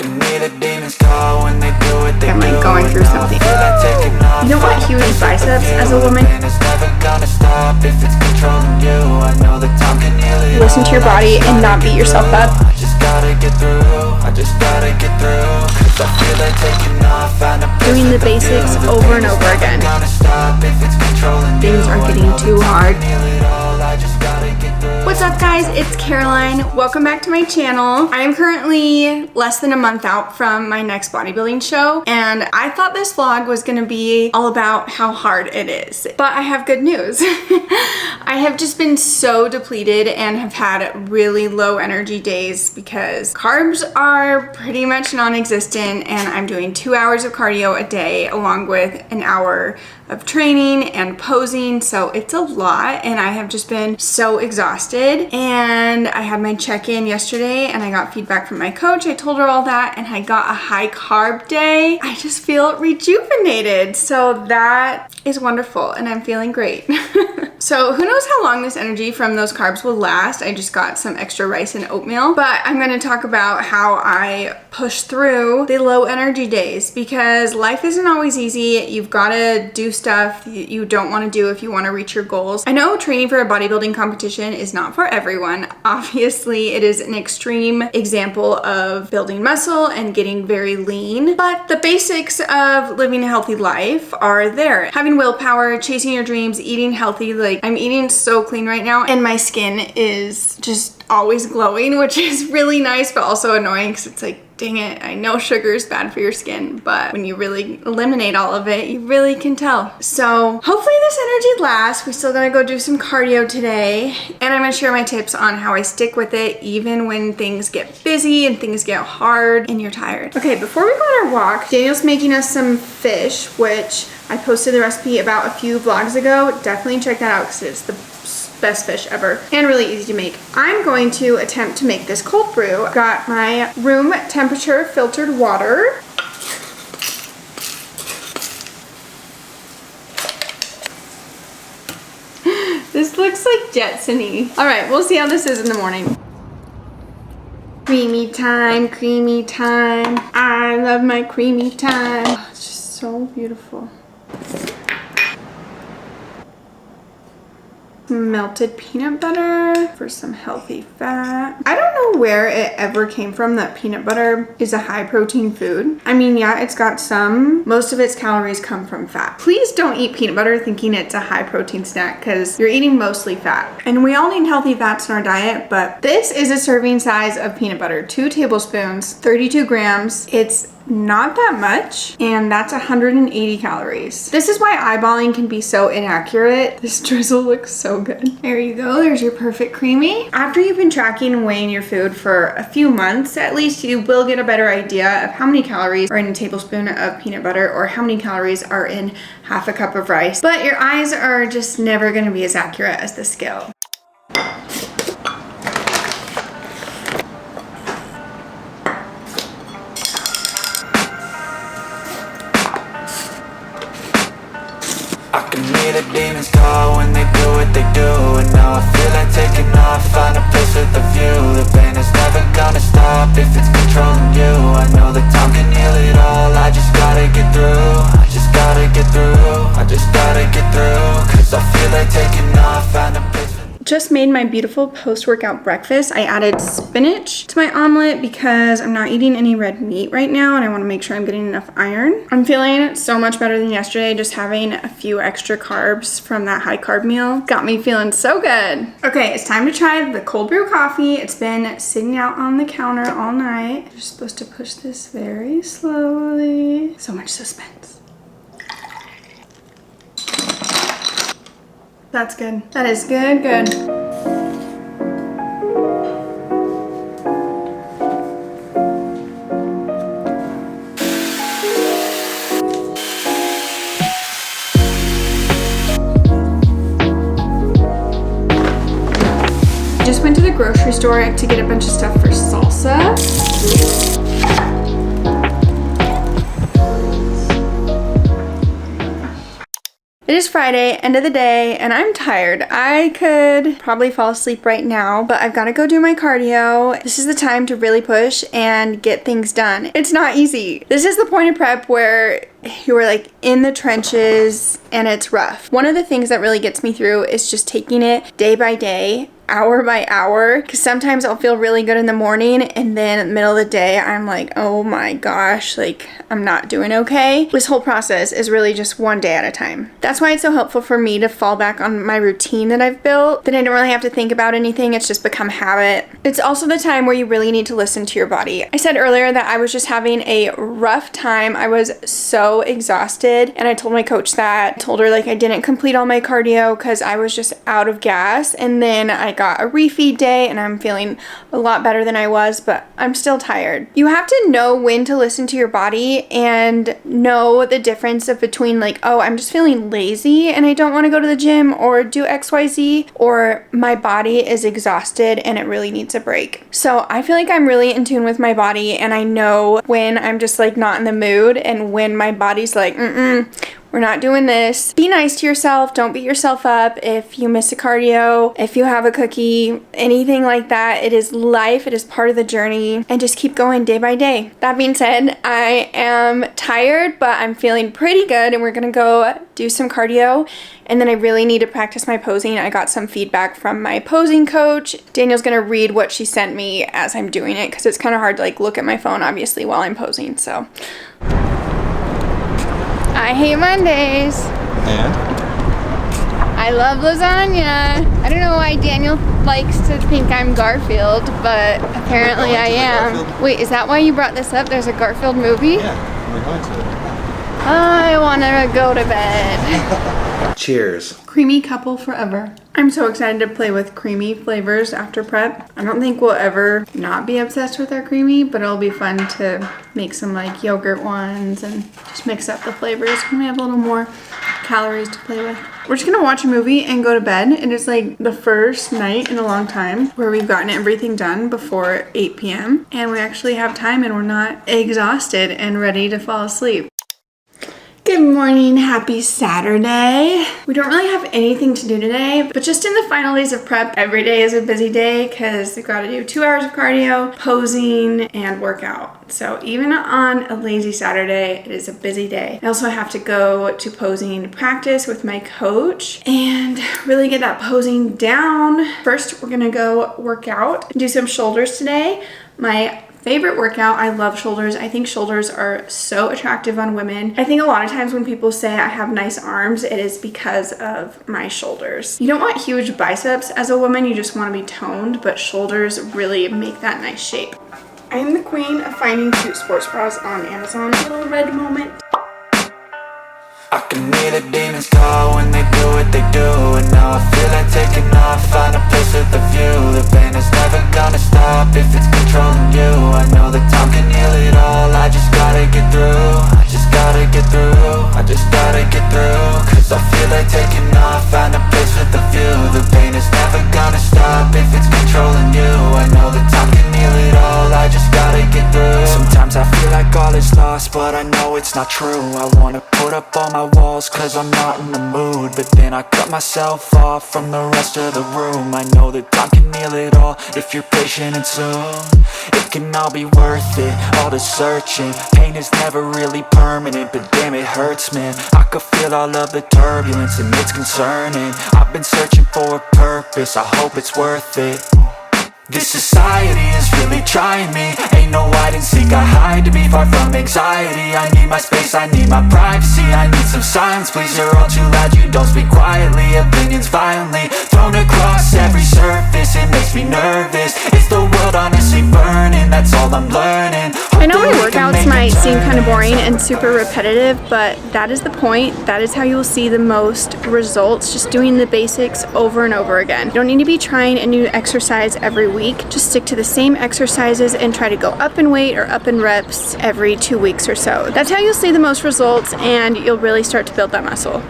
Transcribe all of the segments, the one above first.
I'm like going through something. You don't want huge biceps as a woman. Listen to your body and not beat yourself up. Doing the basics over and over again. Things aren't getting too hard. What's up, guys? It's Caroline. Welcome back to my channel. I am currently less than a month out from my next bodybuilding show, and I thought this vlog was gonna be all about how hard it is. But I have good news. I have just been so depleted and have had really low energy days because carbs are pretty much non-existent, and I'm doing 2 hours of cardio a day along with an hour of training and posing, so it's a lot, and I have just been so exhausted. And I had my check-in yesterday and I got feedback from my coach. I told her all that, and I got a high carb day. I just feel rejuvenated, so that is wonderful, and I'm feeling great. So who knows how long this energy from those carbs will last. I just got some extra rice and oatmeal, but I'm going to talk about how I push through the low energy days, because life isn't always easy. You've got to do stuff you don't want to do if you want to reach your goals. I know training for a bodybuilding competition is not for everyone. Obviously, it is an extreme example of building muscle and getting very lean, but the basics of living a healthy life are there. Having willpower, chasing your dreams, eating healthy. Like, I'm eating so clean right now, and my skin is just always glowing, which is really nice, but also annoying because it's like, dang it, I know sugar is bad for your skin, but when you really eliminate all of it, you really can tell. So hopefully this energy lasts. We still gotta go do some cardio today, and I'm gonna share my tips on how I stick with it even when things get busy and things get hard and you're tired. Okay, before we go on our walk, Daniel's making us some fish, which I posted the recipe about a few vlogs ago. Definitely check that out because it's the best fish ever and really easy to make. I'm going to attempt to make this cold brew. I've got my room temperature filtered water. This looks like Jetsony. All right, we'll see how this is in the morning. Creamy time, creamy time. I love my creamy time. Oh, it's just so beautiful. Melted peanut butter for some healthy fat. I don't know where it ever came from that peanut butter is a high protein food. I mean, yeah, it's got some. Most of its calories come from fat. Please don't eat peanut butter thinking it's a high protein snack, because you're eating mostly fat. And we all need healthy fats in our diet, but this is a serving size of peanut butter. 2 tablespoons, 32 grams. It's not that much, and that's 180 calories. This is why eyeballing can be so inaccurate. This drizzle looks so good. There you go. There's your perfect creamy. After you've been tracking and weighing your food for a few months, at least, you will get a better idea of how many calories are in a tablespoon of peanut butter or how many calories are in half a cup of rice. But your eyes are just never going to be as accurate as the scale. Demons call when they do what they do, and now I feel like taking off, find a place with a view. The pain is never gonna stop if it's controlling you. I know that time can heal it all. I just gotta get through. I just gotta get through. I just gotta get through. Cause I feel like taking off, find a place. Just made my beautiful post-workout breakfast. I added spinach to my omelet because I'm not eating any red meat right now, and I want to make sure I'm getting enough iron. I'm feeling so much better than yesterday. Just having a few extra carbs from that high carb meal got me feeling so good. Okay, it's time to try the cold brew coffee. It's been sitting out on the counter all night. You're supposed to push this very slowly. So much suspense. That's good. That is good, good. Just went to the grocery store to get a bunch of stuff for salsa. It is Friday, end of the day, and I'm tired. I could probably fall asleep right now, but I've got to go do my cardio. This is the time to really push and get things done. It's not easy. This is the point of prep where you are like in the trenches and it's rough. One of the things that really gets me through is just taking it day by day, hour by hour, because sometimes I'll feel really good in the morning and then in the middle of the day I'm like, oh my gosh, like I'm not doing okay. This whole process is really just one day at a time. That's why it's so helpful for me to fall back on my routine that I've built, that I don't really have to think about anything. It's just become habit. It's also the time where you really need to listen to your body. I said earlier that I was just having a rough time. I was so exhausted, and I told my coach that. I told her like I didn't complete all my cardio because I was just out of gas, and then I got a refeed day and I'm feeling a lot better than I was, but I'm still tired. You have to know when to listen to your body and know the difference of between like, oh, I'm just feeling lazy and I don't want to go to the gym or do XYZ, or my body is exhausted and it really needs a break. So I feel like I'm really in tune with my body, and I know when I'm just like not in the mood and when my body's like, we're not doing this. Be nice to yourself. Don't beat yourself up if you miss a cardio, if you have a cookie, anything like that. It is life. It is part of the journey, and just keep going day by day. That being said, I am tired, but I'm feeling pretty good, and we're gonna go do some cardio. And then I really need to practice my posing. I got some feedback from my posing coach. Daniel's gonna read what she sent me as I'm doing it, because it's kind of hard to like look at my phone obviously while I'm posing. So I hate Mondays. And? I love lasagna. I don't know why Daniel likes to think I'm Garfield, but apparently I am. Wait, is that why you brought this up? There's a Garfield movie? Yeah, we're going to it. I want to go to bed. Cheers. Creamy couple forever. I'm so excited to play with creamy flavors after prep. I don't think we'll ever not be obsessed with our creamy, but it'll be fun to make some like yogurt ones and just mix up the flavors when we have a little more calories to play with. We're just gonna watch a movie and go to bed, and it's like the first night in a long time where we've gotten everything done before 8 p.m. and we actually have time and we're not exhausted and ready to fall asleep. Good morning, happy Saturday. We don't really have anything to do today, but just in the final days of prep, every day is a busy day because we've got to do 2 hours of cardio, posing, and workout. So even on a lazy Saturday, it is a busy day. I also have to go to posing practice with my coach and really get that posing down. First, we're gonna go work out and do some shoulders today. My favorite workout. I love shoulders. I think shoulders are so attractive on women. I think a lot of times when people say I have nice arms, it is because of my shoulders. You don't want huge biceps as a woman, you just want to be toned, but shoulders really make that nice shape. I am the queen of finding cute sports bras on Amazon. Little red moment. I can hear the demons call when they do what they do, and now I feel like taking off, find a place with a view. The pain is never gonna stop if it's controlling you. I know that time can heal it all, I just gotta get through. I just gotta get through, I just gotta get through. Cause I feel like taking off, find a place with a view. The pain is never gonna stop if it's controlling you. I know that time can heal it all, I just gotta get through. Sometimes I feel like all is lost, but I know it's not true. I wanna put up all my walls cause I'm not in the mood, but then I cut myself off from the rest of the room. I know that time can heal it all if you're patient and soon. It can all be worth it, all the searching. Pain is never really permanent, but damn it hurts, man. I could feel all of the turbulence and it's concerning. I've been searching for a purpose, I hope it's worth it. This society is really trying me. Ain't no hide and seek, I hide to be far from anxiety. I need my space, I need my privacy. I need some silence, please, you're all too loud. You don't speak quietly, opinions violently thrown across every surface. It makes me nervous, it's the world honestly burning. That's all I'm learning. I know my workouts might seem kind of boring and super repetitive, but that is the point. That is how you will see the most results, just doing the basics over and over again. You don't need to be trying a new exercise every week. Just stick to the same exercises and try to go up in weight or up in reps every 2 weeks or so. That's how you'll see the most results, and you'll really start to build that muscle.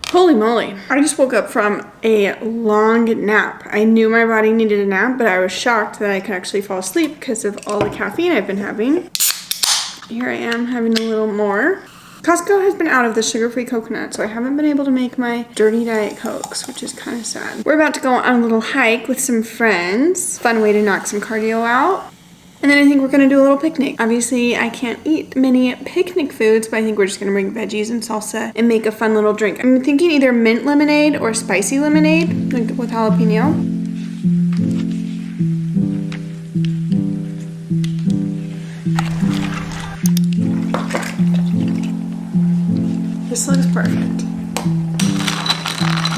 Holy moly. I just woke up from a long nap. I knew my body needed a nap, but I was shocked that I could actually fall asleep because of all the caffeine I've been having. Here I am having a little more. Costco has been out of the sugar-free coconut, so I haven't been able to make my dirty Diet Cokes, which is kind of sad. We're about to go on a little hike with some friends. Fun way to knock some cardio out. And then I think we're gonna do a little picnic. Obviously, I can't eat many picnic foods, but I think we're just gonna bring veggies and salsa and make a fun little drink. I'm thinking either mint lemonade or spicy lemonade, like with jalapeno. This looks perfect.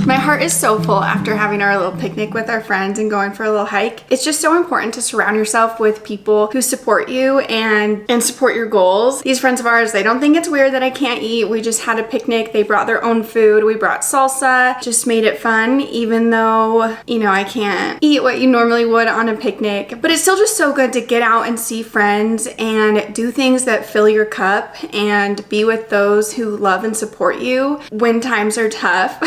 My heart is so full after having our little picnic with our friends and going for a little hike. It's just so important to surround yourself with people who support you and support your goals. These friends of ours, they don't think it's weird that I can't eat. We just had a picnic. They brought their own food. We brought salsa, just made it fun, even though, you know, I can't eat what you normally would on a picnic. But it's still just so good to get out and see friends and do things that fill your cup and be with those who love and support you when times are tough.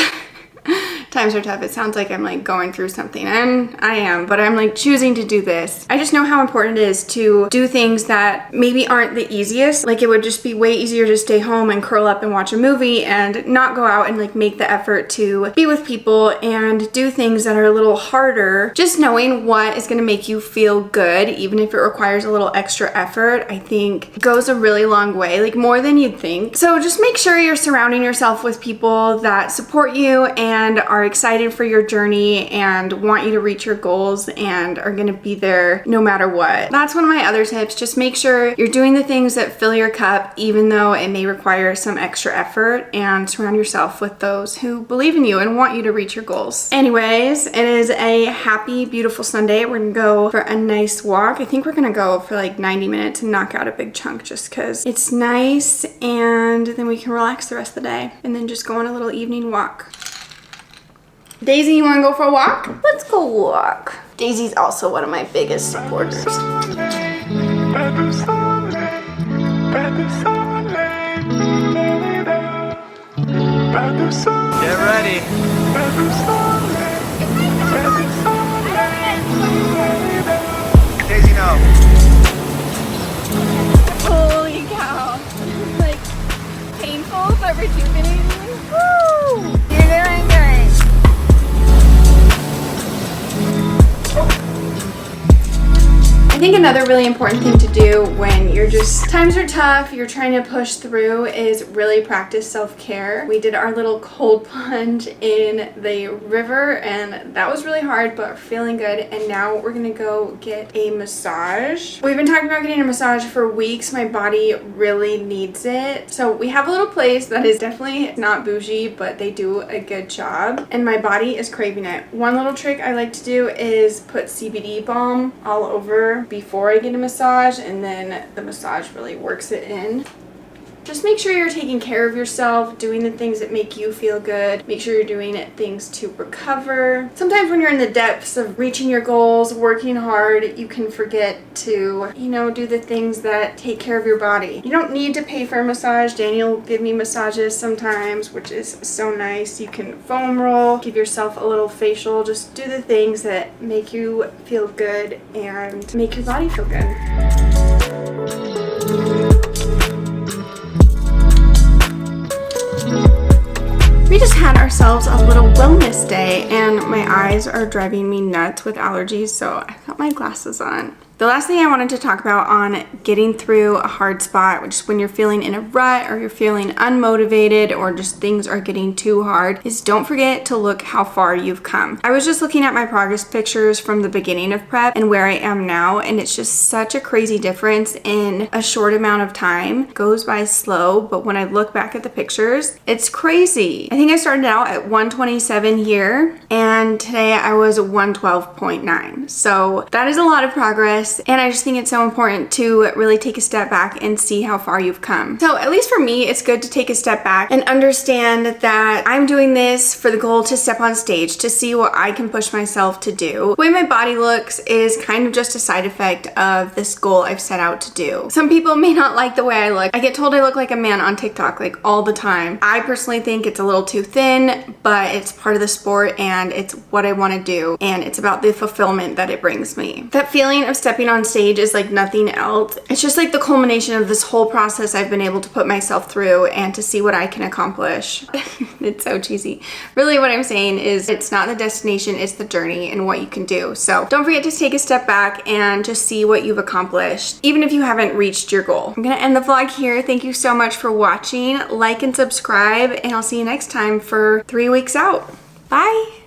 Times are tough. It sounds like I'm like going through something, and I am, but I'm like choosing to do this. I just know how important it is to do things that maybe aren't the easiest. Like it would just be way easier to stay home and curl up and watch a movie and not go out and like make the effort to be with people and do things that are a little harder. Just knowing what is going to make you feel good, even if it requires a little extra effort, I think goes a really long way, like more than you'd think. So just make sure you're surrounding yourself with people that support you and are excited for your journey and want you to reach your goals and are going to be there no matter what. That's one of my other tips. Just make sure you're doing the things that fill your cup, even though it may require some extra effort, and surround yourself with those who believe in you and want you to reach your goals. Anyways, it is a happy, beautiful Sunday. We're gonna go for a nice walk. I think we're gonna go for like 90 minutes and knock out a big chunk just because it's nice, and then we can relax the rest of the day and then just go on a little evening walk. Daisy, you want to go for a walk? Let's go walk. Daisy's also one of my biggest supporters. Get ready. Daisy, no. Holy cow. Like painful but rejuvenating. Woo! You're doing good. I think another really important thing to do when times are tough, you're trying to push through, is really practice self-care. We did our little cold plunge in the river and that was really hard, but we're feeling good. And now we're gonna go get a massage. We've been talking about getting a massage for weeks. My body really needs it. So we have a little place that is definitely not bougie, but they do a good job and my body is craving it. One little trick I like to do is put CBD balm all over before I get a massage, and then the massage really works it in. Just make sure you're taking care of yourself, doing the things that make you feel good. Make sure you're doing things to recover. Sometimes when you're in the depths of reaching your goals, working hard, you can forget to, you know, do the things that take care of your body. You don't need to pay for a massage. Daniel will give me massages sometimes, which is so nice. You can foam roll, give yourself a little facial. Just do the things that make you feel good and make your body feel good. We just had ourselves a little wellness day and my eyes are driving me nuts with allergies, so I got my glasses on. The last thing I wanted to talk about on getting through a hard spot, which is when you're feeling in a rut or you're feeling unmotivated or just things are getting too hard, is don't forget to look how far you've come. I was just looking at my progress pictures from the beginning of prep and where I am now, and it's just such a crazy difference in a short amount of time. It goes by slow, but when I look back at the pictures, it's crazy. I think I started out at 127 here, and today I was 112.9. So that is a lot of progress. And I just think it's so important to really take a step back and see how far you've come. So at least for me, it's good to take a step back and understand that I'm doing this for the goal to step on stage, to see what I can push myself to do. The way my body looks is kind of just a side effect of this goal I've set out to do. Some people may not like the way I look. I get told I look like a man on TikTok like all the time. I personally think it's a little too thin, but it's part of the sport and it's what I want to do. And it's about the fulfillment that it brings me. That feeling of stepping stepping on stage is like nothing else. It's just like the culmination of this whole process I've been able to put myself through and to see what I can accomplish. It's so cheesy. Really what I'm saying is it's not the destination, it's the journey and what you can do. So don't forget to take a step back and just see what you've accomplished, even if you haven't reached your goal. I'm gonna end the vlog here. Thank you so much for watching. Like and subscribe, and I'll see you next time for 3 weeks out. Bye.